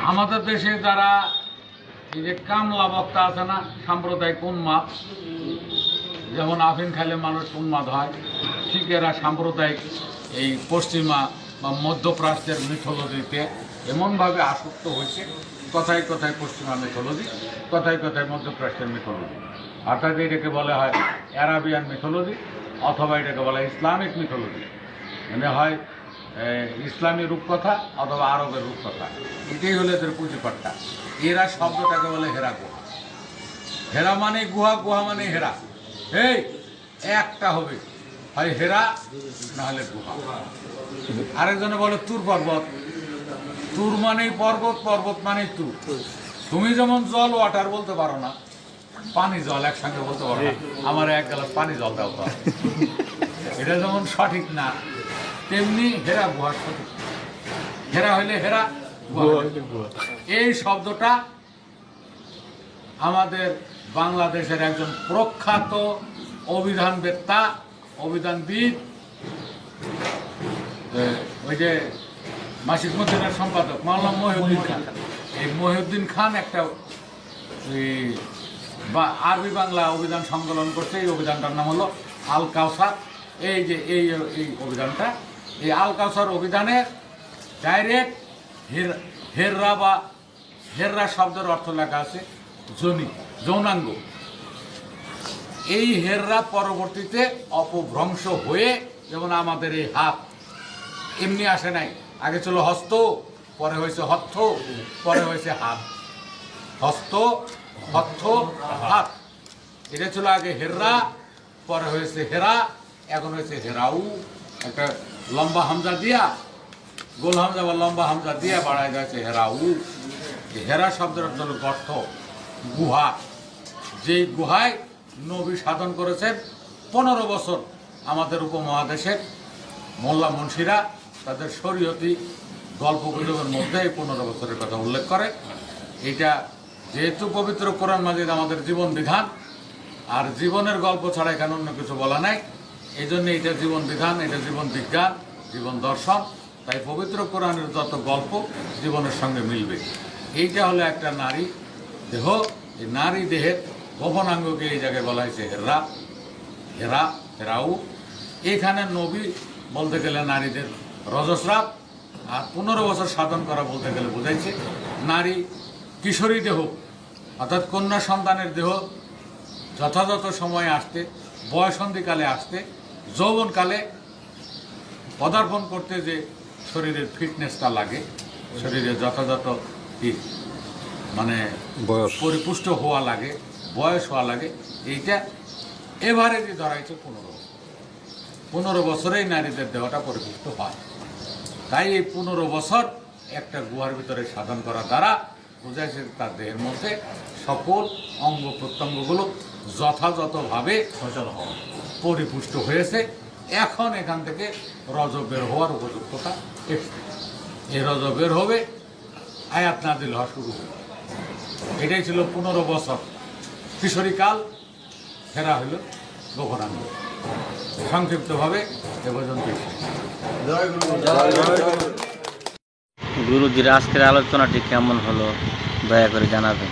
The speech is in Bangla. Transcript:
আমাদের দেশে যারা এই যে কামলা বক্তা আছে না, সাম্প্রদায়িক উন্মাদ, যেমন আফিম খাইলে মানুষ উন্মাদ হয়, ঠিক এরা সাম্প্রদায়িক এই পশ্চিমা বা মধ্যপ্রাচ্যের মিথোলজিতে এমনভাবে আসক্ত হয়েছে, কথায় কথায় পশ্চিমা মিথোলজি, কথায় কথায় মধ্যপ্রাচ্যের মিথোলজি। অর্থাৎ এটাকে বলা হয় অ্যারাবিয়ান মিথোলজি, অথবা এটাকে বলা হয় ইসলামিক মিথোলজি। মানে হয় ইসলামী রূপকথা অথবা আরবের রূপকথা, এটাই হলো এদের পুঁজিপাট্টা। এরা শব্দটাকে বলে হেরা গুহা। হেরা মানে গুহা, গুহা মানে হেরা। এই একটা হবে, হয় হেরা না হলে গুহা। আরেকজনে বলে তুর পর্বত। তুর মানেই পর্বত, পর্বত মানেই তুর। তুমি যেমন জল ওয়াটার বলতে পারো না, পানি জল একসঙ্গে বলতে পারো না, আমার এক গ্লাস পানি জল দাও তো, এটা যেমন সঠিক না, তেমনি হেরা গুহা সঠিক। হেরা হইলে হেরা, গুহা। এই শব্দটা আমাদের বাংলাদেশের একজন প্রখ্যাত অভিধানবেত্তা, অভিধানবিদ, ওই যে মাসিক মদিনার সম্পাদক মাওলানা মহিউদ্দিন খান, এই মহিউদ্দিন খান একটা আরবি বাংলা অভিধান সংকলন করছে। এই অভিধানটার নাম হলো আল কাউসার। এই যে এই অভিধানটা, এই আল কাউসার অভিধানের ডাইরেক্ট হেররা বা হেররা শব্দের অর্থ লেখা আছে যোনি, যৌনাঙ্গ। এই হেররা পরবর্তীতে অপভ্রংশ হয়ে, যেমন আমাদের এই হাত এমনি আসে নাই, আগে ছিল হস্ত, পরে হয়েছে হত্থ, পরে হয়েছে হাত। হস্ত, হত্থ, হাত, এটা ছিল আগে হেররা, পরে হয়েছে হেরা, এখন হয়েছে হেরাউ। একটা লম্বা হামজা দিয়া, গোল হামজা বা লম্বা হামজা দিয়া বাড়ায় যাচ্ছে হেরাউ। হেরা শব্দের অর্থ হল গর্ত, গুহা। যেই গুহায় নবী সাধন করেছেন 15 বছর। আমাদের উপমহাদেশের মোল্লা মুন্সিরা তাদের শরীয়তি গল্প গুজবের মধ্যে এই 15 বছরের কথা উল্লেখ করে। এইটা যেহেতু পবিত্র কোরআন মাজিদ আমাদের জীবন বিধান, আর জীবনের গল্প ছাড়া এখানে অন্য কিছু বলা নাই, এই জন্য এটা জীবন বিধান, এটা জীবন বিজ্ঞান, জীবন দর্শন। তাই পবিত্র কোরআনের যত গল্প জীবনের সঙ্গে মিলবে। এইটা হলো একটা নারী দেহ, এই নারী দেহের গোপনাঙ্গকে এই জায়গায় বলা হয়েছে হেররা, হেরা, হেরাউ। এখানে নবী বলতে গেলে নারীদের রজস্রাব, আর 15 বছর সাধন করা বলতে গেলে বোঝাইছে নারী কিশোরী দেহ, অর্থাৎ কন্যা সন্তানের দেহ যথাযথ সময়ে আসতে, বয়সন্ধিকালে আসতে, যৌবনকালে পদার্পণ করতে যে শরীরের ফিটনেসটা লাগে, শরীরে যথাযথ মানে পরিপুষ্ট হওয়া লাগে, বয়স হওয়া লাগে, এইটা এভারেজই ধরাইছে 15 বছরেই নারীদের দেহটা পরিপুষ্ট হয়। তাই এই 15 বছর একটা গুহার ভিতরে সাধন করা দ্বারা বোঝাইছে তার দেহের মধ্যে সকল অঙ্গ প্রত্যঙ্গগুলো যথাযথভাবে পরিপুষ্ট হয়েছে। এখন এখান থেকে রজ বের হওয়ার উপযুক্ততা এসছে। এই রজ বের হবে, আয়াত নাজিল হওয়া শুরু হবে। এটাই ছিল 15 বছর কিশোরীকাল, ফেরা হইল গোপনাঙ্গ। সংক্ষিপ্তভাবে এ পর্যন্ত। গুরুজির আজকের আলোচনাটি কেমন হলো দয়া করে জানাবেন।